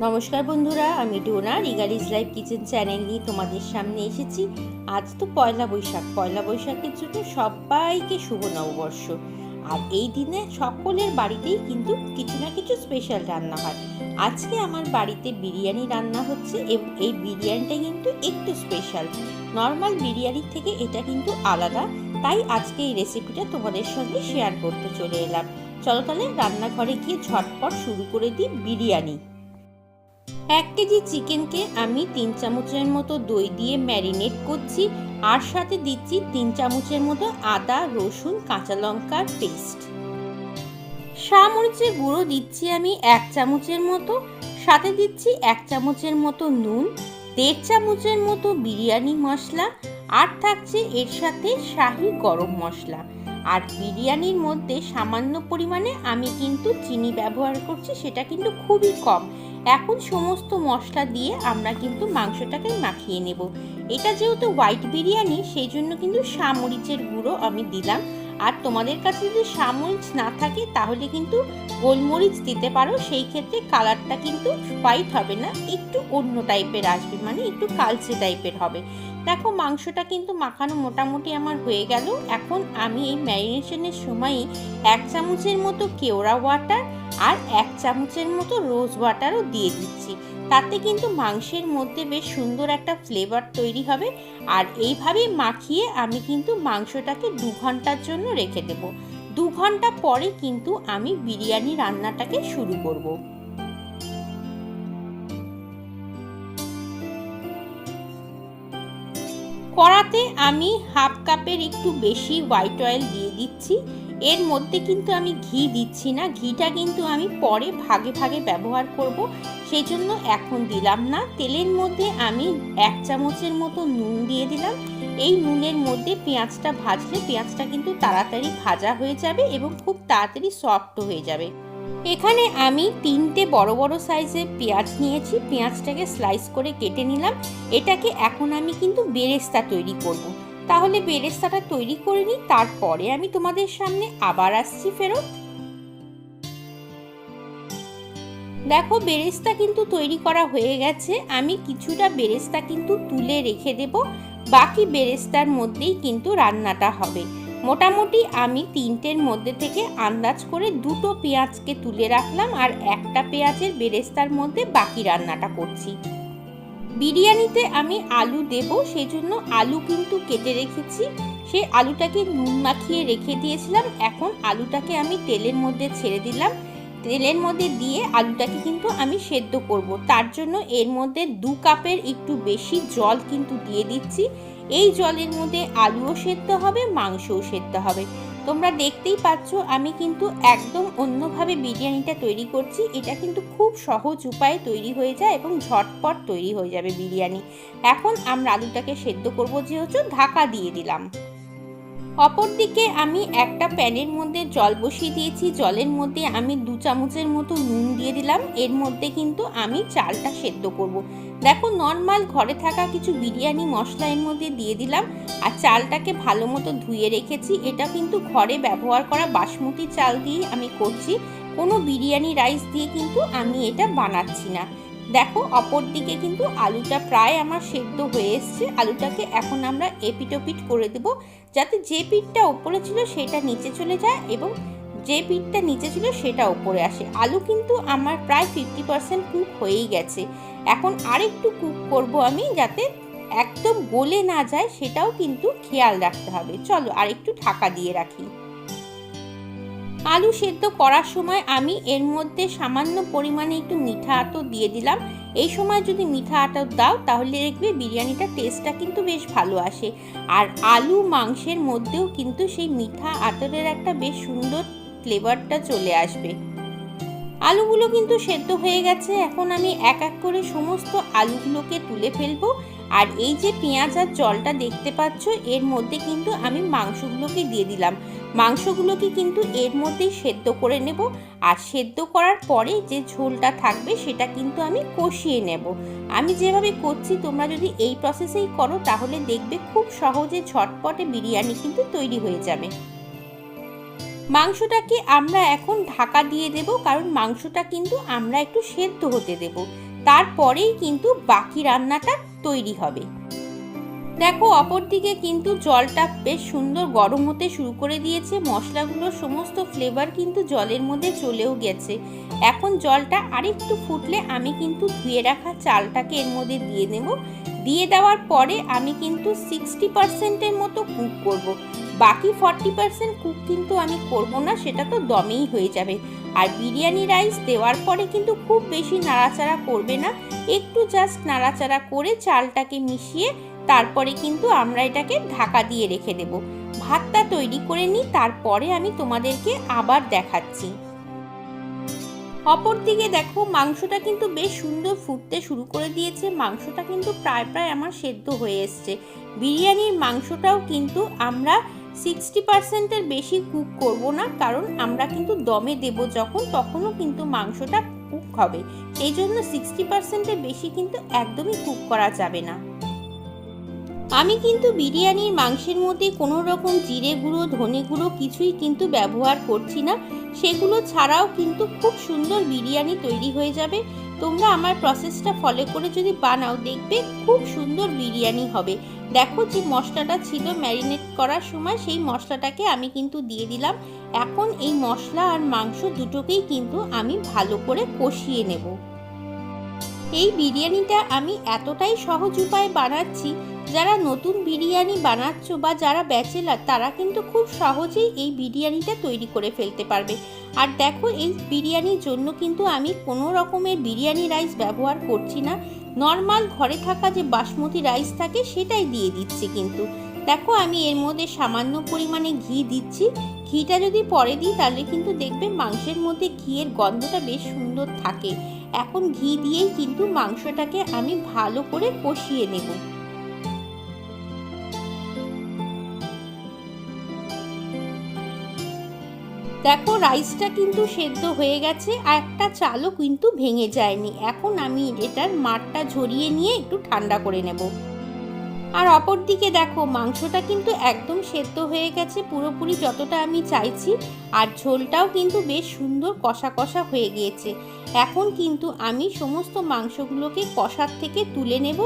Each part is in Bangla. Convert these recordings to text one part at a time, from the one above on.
নমস্কার বন্ধুরা, আমি ডোনা রিগালিস লাইফ কিচেন চ্যানেল নিয়ে তোমাদের সামনে এসেছি। আজ তো পয়লা বৈশাখের জন্য সবাইকে শুভ নববর্ষ। আর এই দিনে সকলের বাড়িতেই কিন্তু কিছু না কিছু স্পেশাল রান্না হয়। আজকে আমার বাড়িতে বিরিয়ানি রান্না হচ্ছে এবং এই বিরিয়ানিটা কিন্তু একটু স্পেশাল। নর্মাল বিরিয়ানির থেকে এটা কিন্তু আলাদা, তাই আজকে এই রেসিপিটা তোমাদের সঙ্গে শেয়ার করতে চলে এলাম। চলো তাহলে রান্নাঘরে গিয়ে ঝটপট শুরু করে দিই বিরিয়ানি। 1 কেজি চিকেনকে আমি 3 চামচের মতো দই দিয়ে ম্যারিনেট করছি, আর সাথে দিচ্ছি 3 চামচের মতো আদা রসুন কাঁচা লঙ্কার পেস্ট। মরিচের গুঁড়ো দিচ্ছি আমি 1 চামচের মতো, সাথে দিচ্ছি 1 চামচের মতো নুন, 1.5 চামচের মতো বিরিয়ানি মশলা, আর থাকছে এর সাথে শাহি গরম মশলা। আর বিরিয়ানির মধ্যে সামান্য পরিমাণে আমি কিন্তু চিনি ব্যবহার করছি, সেটা কিন্তু খুবই কম। এখন সমস্ত মশলা দিয়ে আমরা কিন্তু মাংসটাকে মাখিয়ে নেব। এটা যেহেতু হোয়াইট বিরিয়ানি, সেই জন্য কিন্তু মরিচের গুঁড়ো আমি দিলাম। আর তোমাদের কাছে যদি মরিচ না থাকে তাহলে কিন্তু গোলমরিচ দিতে পারো, সেই ক্ষেত্রে কালারটা কিন্তু হোয়াইট হবে না, একটু অন্য টাইপের আসবে, মানে একটু কালচে টাইপের হবে। দেখো মাংসটা কিন্তু মাখানো মোটামুটি আমার হয়ে গেল। এখন আমি এই ম্যারিনেশনের সময়ই 1 চামচের মতো কেওড়া ওয়াটার আর 1 চামচের মতো রোজ ওয়াটারও দিয়ে দিচ্ছি। তাতে কিন্তু মাংসের মধ্যে বেশ সুন্দর একটা ফ্লেভার তৈরি হবে। আর এইভাবে মাখিয়ে আমি কিন্তু মাংসটাকে 2 ঘন্টার জন্য রেখে দেব। 2 ঘন্টা পরে কিন্তু আমি বিরিয়ানি রান্নাটাকে শুরু করব। কড়াতে আমি হাফ কাপের একটু বেশি হোয়াইট অয়েল দিয়ে দিচ্ছি। এর মধ্যে কিন্তু আমি ঘি দিচ্ছি না, ঘিটা কিন্তু আমি পরে ভাগে ভাগে ব্যবহার করব, সেই জন্য এখন দিলাম না। তেলের মধ্যে আমি 1 চামচের মতো নুন দিয়ে দিলাম। এই নুনের মধ্যে পেঁয়াজটা ভাজলে পেঁয়াজটা কিন্তু তাড়াতাড়ি ভাজা হয়ে যাবে এবং খুব তাড়াতাড়ি সফট হয়ে যাবে। এখানে আমি 3টে বড় বড় সাইজের পেঁয়াজ নিয়েছি, পেঁয়াজটাকে স্লাইস করে কেটে নিলাম। এটাকে এখন আমি কিন্তু বেরেস্তা তৈরি করব। তাহলে বেরেস্তাটা তৈরি করে নিই, তারপরে আমি তোমাদের সামনে আবার আসছি ফেরত। দেখো বেরেস্তা কিন্তু তৈরি করা হয়ে গেছে। আমি কিছুটা বেরেস্তা কিন্তু তুলে রেখে দেব, বাকি বেরেস্তার মধ্যেই কিন্তু রান্নাটা হবে। মোটামুটি আমি 3টের মধ্যে থেকে আন্দাজ করে 2টো পেঁয়াজকে তুলে রাখলাম, আর একটা পেঁয়াজের বেরেস্তার মধ্যে বাকি রান্নাটা করছি। বিরিয়ানিতে আমি আলু দেব, সেই জন্য আলু কিন্তু কেটে রেখেছি। সেই আলুটাকে নুন মাখিয়ে রেখে দিয়েছিলাম। এখন আলুটাকে আমি তেলের মধ্যে ছেড়ে দিলাম। তেলের মধ্যে দিয়ে আলুটাকে কিন্তু আমি সেদ্ধ করব। তার জন্য এর মধ্যে 2 কাপের একটু বেশি জল কিন্তু দিয়ে দিচ্ছি। এই জলের মধ্যে আলুও সেদ্ধ হবে, মাংসও সেদ্ধ হবে। তোমরা দেখতেই পাচ্ছ আমি কিন্তু একদম অন্যভাবে বিরিয়ানিটা তৈরি করছি। এটা কিন্তু খুব সহজ উপায়ে তৈরি হয়ে যায় এবং ঝটপট তৈরি হয়ে যাবে বিরিয়ানি। এখন আমরা আলুটাকে সেদ্ধ করব, যেহেতু ঢাকা দিয়ে দিলাম। অপরদিকে আমি একটা প্যানের মধ্যে জল বসিয়ে দিয়েছি। জলের মধ্যে আমি 2 চামচের মতো নুন দিয়ে দিলাম। এর মধ্যে কিন্তু আমি চালটা সেদ্ধ করব। দেখো নর্মাল ঘরে থাকা কিছু বিরিয়ানি মশলা এর মধ্যে দিয়ে দিলাম, আর চালটাকে ভালো মতো ধুয়ে রেখেছি। এটা কিন্তু ঘরে ব্যবহার করা বাসমতি চাল দিয়ে আমি করছি, কোনো বিরিয়ানি রাইস দিয়ে কিন্তু আমি এটা বানাচ্ছি না। দেখো অপর দিকে কিন্তু আলুটা প্রায় আমার সেদ্ধ হয়ে এসছে। আলুটাকে এখন আমরা এপিটোপিট করে দেব, যাতে যে পিঠটা ওপরে ছিল সেটা নিচে চলে যায় এবং যে পিঠটা নিচে ছিল সেটা ওপরে আসে। আলু কিন্তু আমার প্রায় 50% কুক হয়েই গেছে। এখন আরেকটু কুক করব আমি, যাতে একদম গলে না যায়, সেটাও কিন্তু খেয়াল রাখতে হবে। চলো আরেকটু ঢাকা দিয়ে রাখি। আলু সেদ্ধ করার সময় আমি এর মধ্যে সামান্য পরিমাণে একটু মিঠা আতর দিয়ে দিলাম। এই সময় যদি মিঠা আতর দাও তাহলে দেখবে বিরিয়ানিটার টেস্টটা কিন্তু বেশ ভালো আসে। আর আলু মাংসের মধ্যেও কিন্তু সেই মিঠা আতরের একটা বেশ সুন্দর ফ্লেভারটা চলে আসবে। আলুগুলো কিন্তু সেদ্ধ হয়ে গেছে। এখন আমি এক এক করে সমস্ত আলুগুলোকে তুলে ফেলবো। আর এই যে পেঁয়াজ আর জলটা দেখতে পাচ্ছ, এর মধ্যে কিন্তু আমি মাংসগুলোকে দিয়ে দিলাম। মাংসগুলোকে কিন্তু এর মধ্যেই সেদ্ধ করে নেব। আর সেদ্ধ করার পরে যে ঝোলটা থাকবে সেটা কিন্তু আমি কষিয়ে নেব। আমি যেভাবে করছি তোমরা যদি এই প্রসেসেই করো তাহলে দেখবে খুব সহজে ঝটপটে বিরিয়ানি কিন্তু তৈরি হয়ে যাবে। মাংসটাকে আমরা এখন ঢাকা দিয়ে দেব, কারণ মাংসটা কিন্তু আমরা একটু সেদ্ধ হতে দেব, তারপরেই কিন্তু বাকি রান্নাটা তৈরি হবে। দেখো অপরদিকে কিন্তু জলটা বেশ সুন্দর গরম হতে শুরু করে দিয়েছে, মশলাগুলোর সমস্ত ফ্লেভার কিন্তু জলের মধ্যে চলেও গেছে। এখন জলটা আরেকটু ফুটলে আমি কিন্তু ধুয়ে রাখা চালটাকে এর মধ্যে দিয়ে দেব। দিয়ে দেওয়ার পরে আমি কিন্তু 60%-এর মতো কুক করব, বাকি 40% কুক কিন্তু আমি করব না, সেটা তো দমেই হয়ে যাবে। আর বিরিয়ানি রাইস দেওয়ার পরে কিন্তু খুব বেশি নাড়াচাড়া করবে না, একটু জাস্ট নাড়াচাড়া করে চালটাকে মিশিয়ে তারপরে কিন্তু আমরা এটাকে ঢাকা দিয়ে রেখে দেব। ভাতটা তৈরি করে নিই, তারপরে আমি তোমাদেরকে আবার দেখাচ্ছি। অপরদিকে দেখো মাংসটা কিন্তু বেশ সুন্দর ফুটতে শুরু করে দিয়েছে, মাংসটা কিন্তু প্রায় আমার সেদ্ধ হয়ে এসছে। বিরিয়ানির মাংসটাও কিন্তু আমরা 60%-এর বেশি কুক করব না, কারণ আমরা কিন্তু দমে দেব যখন, তখনও কিন্তু মাংসটা কুক হবে, সেই জন্য 60%-এর বেশি কিন্তু একদমই কুক করা যাবে না। আমি কিন্তু বিরিয়ানির মাংসের মধ্যে কোনো রকম জিরে গুঁড়ো, ধনে গুঁড়ো কিছুই কিন্তু ব্যবহার করছি না, সেগুলো ছাড়াও কিন্তু খুব সুন্দর বিরিয়ানি তৈরি হয়ে যাবে। তোমরা আমার প্রসেসটা ফলো করে যদি বানাও, দেখবে খুব সুন্দর বিরিয়ানি হবে। দেখো যে মশলাটা ছিল ম্যারিনেট করার সময়, সেই মশলাটাকে আমি কিন্তু দিয়ে দিলাম। এখন এই মশলা আর মাংস দুটোকেই কিন্তু আমি ভালো করে কষিয়ে নেব। এই বিরিয়ানিটা আমি এতটাই সহজ উপায়ে বানাচ্ছি, যারা নতুন বিরিয়ানি বানাচ্ছো বা যারা ব্যাচেলার, তারা কিন্তু খুব সহজেই এই বিরিয়ানিটা তৈরি করে ফেলতে পারবে। আর দেখো এই বিরিয়ানির জন্য কিন্তু আমি কোনো রকমের বিরিয়ানি রাইস ব্যবহার করছি না, নর্মাল ঘরে থাকা যে বাসমতি রাইস থাকে সেটাই দিয়ে দিচ্ছি। কিন্তু দেখো আমি এর মধ্যে সামান্য পরিমাণে ঘি দিচ্ছি, ঘিটা যদি পরে দিই তাহলে কিন্তু দেখবে মাংসের মধ্যে ঘিয়ের গন্ধটা বেশ সুন্দর থাকে। এখন ঘি দিয়েই কিন্তু মাংসটাকে আমি ভালো করে কষিয়ে নেব। দেখো রাইসটা কিন্তু সেদ্ধ হয়ে গেছে, আর একটা চালও কিন্তু ভেঙে যায়নি। এখন আমি এটার মাঠটা ঝরিয়ে নিয়ে একটু ঠান্ডা করে নেব। আর অপরদিকে দেখো মাংসটা কিন্তু একদম সেদ্ধ হয়ে গেছে পুরোপুরি যতটা আমি চাইছি, আর ঝোলটাও কিন্তু বেশ সুন্দর কষা কষা হয়ে গিয়েছে। এখন কিন্তু আমি সমস্ত মাংসগুলোকে কষার থেকে তুলে নেব,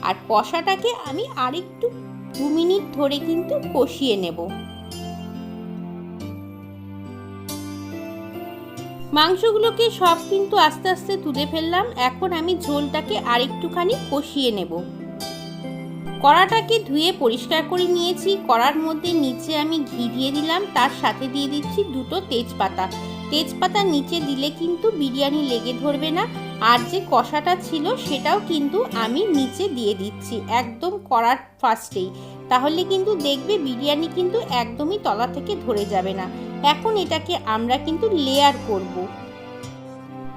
আর কষাটাকে আমি আরেকটু 2 মিনিট ধরে কিন্তু কষিয়ে নেব। মাংসগুলোকে সব কিন্তু আস্তে আস্তে তুলে ফেললাম। এখন আমি ঝোলটাকে আরেকটুখানি কষিয়ে নেব। কড়াটাকে ধুয়ে পরিষ্কার করে নিয়েছি, কড়ার মধ্যে নিচে আমি ঘি দিয়ে দিলাম, তার সাথে দিয়ে দিচ্ছি 2টো তেজপাতা। তেজপাতা নিচে দিলে কিন্তু বিরিয়ানি লেগে ধরবে না। আর যে কষাটা ছিল সেটাও কিন্তু আমি নিচে দিয়ে দিচ্ছি একদম কড়ার ফার্স্টেই, তাহলে কিন্তু দেখবে বিরিয়ানি কিন্তু একদমই তলা থেকে ধরে যাবে না। এখন এটাকে আমরা কিন্তু লেয়ার করব।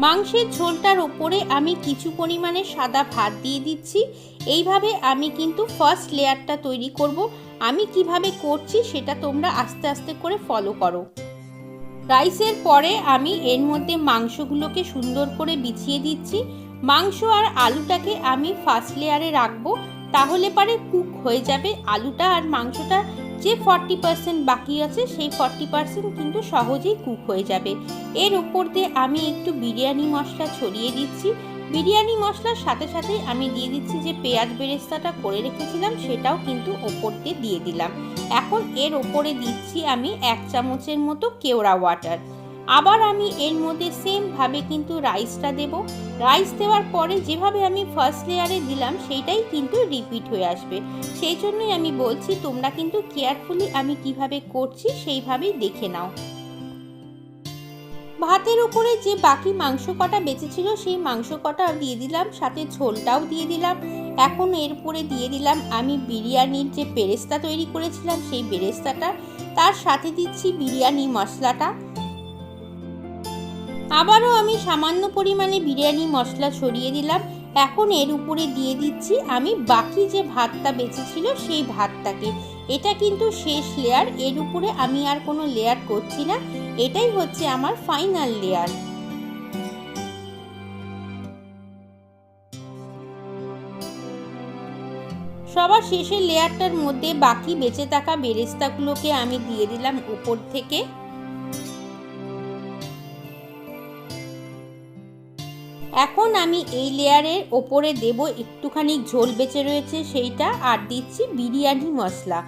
মাংসের ঝোলটার ওপরে আমি কিছু পরিমাণে সাদা ভাত দিয়ে দিচ্ছি। এইভাবে আমি কিন্তু ফার্স্ট লেয়ারটা তৈরি করব। আমি কিভাবে করছি সেটা তোমরা আস্তে আস্তে করে ফলো করো। রাইসের পরে আমি এর মধ্যে মাংসগুলোকে সুন্দর করে বিছিয়ে দিচ্ছি। মাংস আর আলুটাকে আমি ফার্স্ট লেয়ারে রাখবো, তাহলে পরে কুক হয়ে যাবে। আলুটা আর মাংসটা যে 40% বাকি আছে সেই 40% কিন্তু সহজেই কুক হয়ে যাবে। এর উপর দিয়ে আমি একটু বিরিয়ানি মশলা ছড়িয়ে দিচ্ছি। বিরিয়ানি মশলার সাথে সাথে আমি দিয়ে দিচ্ছি যে পেঁয়াজ বেরেস্তাটা করে রেখেছিলাম, সেটাও কিন্তু ওপর দিয়ে দিলাম। এখন এর ওপরে দিচ্ছি আমি 1 চামচের মতো কেওড়া ওয়াটার। আবার আমি এর মধ্যে সেমভাবে কিন্তু রাইসটা দেব। রাইস দেওয়ার পরে যেভাবে আমি ফার্স্ট লেয়ারে দিলাম সেইটাই কিন্তু রিপিট হয়ে আসবে। সেই জন্যই আমি বলছি তোমরা কিন্তু কেয়ারফুলি আমি কিভাবে করছি সেইভাবেই দেখে নাও। ভাতের উপরে যে বাকি মাংস কটা বেঁচেছিল সেই মাংস কটা দিয়ে দিলাম, সাথে ঝোলটাও দিয়ে দিলাম। এখন এর উপরে দিয়ে দিলাম আমি বিরিয়ানির যে বেরেস্তা তৈরি করেছিলাম সেই বেরেস্তাটা, তার সাথে দিচ্ছি বিরিয়ানি মশলাটা। আবারও আমি সামান্য পরিমাণে বিরিয়ানি মশলা ছড়িয়ে দিলাম। এখন এর উপরে দিয়ে দিচ্ছি আমি বাকি যে ভাতটা বেঁচেছিল সেই ভাতটাকে। এটা কিন্তু শেষ লেয়ার, এর উপরে আমি আর কোনো লেয়ার করছি না। এটাই হচ্ছে আমার ফাইনাল লেয়ার। সবার শেষের লেয়ারটার মধ্যে বাকি বেঁচে থাকা বেরেস্তাগুলোকে আমি দিয়ে দিলাম উপর থেকে। এখন আমি এই লেয়ারের ওপরে দেব একটুখানি ঝোল বেঁচে রয়েছে সেইটা, আর দিচ্ছি বিরিয়ানি মশলা,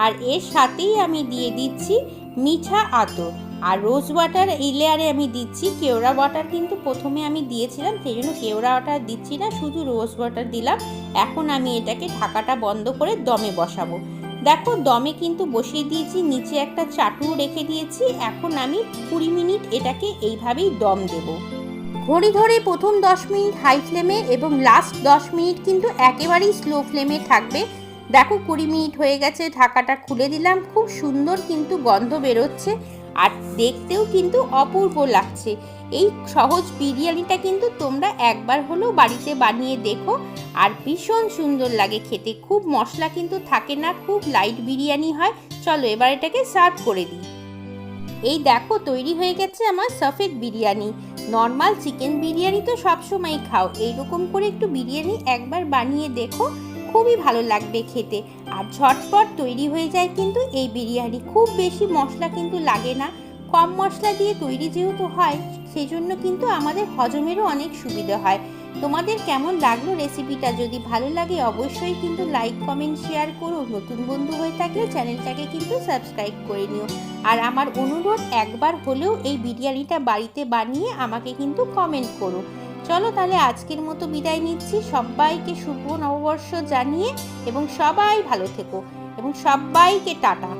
আর এর সাথেই আমি দিয়ে দিচ্ছি মিঠা আতর আর রোজ ওয়াটার। এই লেয়ারে আমি দিচ্ছি কেওড়া ওয়াটার, কিন্তু প্রথমে আমি দিয়েছিলাম সেই জন্য কেওড়া ওয়াটার দিচ্ছি না, শুধু রোজ ওয়াটার দিলাম। এখন আমি এটাকে ঢাকাটা বন্ধ করে দমে বসাবো। দেখো দমে কিন্তু বসিয়ে দিয়েছি, নিচে একটা চাটু রেখে দিয়েছি। এখন আমি 20 মিনিট এটাকে এইভাবেই দম দেব। ঘড়ি ধরে প্রথম 10 মিনিট হাই ফ্লেমে এবং লাস্ট 10 মিনিট কিন্তু একেবারেই স্লো ফ্লেমে থাকবে। দেখো 20 মিনিট হয়ে গেছে, ঢাকাটা খুলে দিলাম। খুব সুন্দর কিন্তু গন্ধ বেরোচ্ছে আর দেখতেও কিন্তু অপূর্ব লাগছে। এই সহজ বিরিয়ানিটা কিন্তু তোমরা একবার হলেও বাড়িতে বানিয়ে দেখো, আর ভীষণ সুন্দর লাগে খেতে। খুব মশলা কিন্তু থাকে না, খুব লাইট বিরিয়ানি হয়। চলো এবার এটাকে সার্ভ করে দিই। এই দেখো তৈরি হয়ে গেছে আমার সফেদ বিরিয়ানি। নর্মাল চিকেন বিরিয়ানি তো সবসময় খাও, এইরকম করে একটু বিরিয়ানি একবার বানিয়ে দেখো, খুবই ভালো লাগবে খেতে। আর ঝটপট তৈরি হয়ে যায় কিন্তু এই বিরিয়ানি, খুব বেশি মশলা কিন্তু লাগে না। কম মশলা দিয়ে তৈরি যেহেতু হয়, সেই জন্য কিন্তু আমাদের হজমেরও অনেক সুবিধা হয়। তোমাদের কেমন লাগলো রেসিপিটা? যদি ভালো লাগে অবশ্যই কিন্তু লাইক কমেন্ট শেয়ার করো। নতুন বন্ধু হয়ে থাকলে চ্যানেলটাকে কিন্তু সাবস্ক্রাইব করে নিও। আর আমার অনুরোধ, একবার হলেও এই বিরিয়ানিটা বাড়িতে বানিয়ে আমাকে কিন্তু কমেন্ট করো। চলো তাহলে আজকের মতো বিদায় নিচ্ছি। সবাইকে শুভ নববর্ষ জানিয়ে এবং সবাই ভালো থেকো এবং সবাইকে টাটা।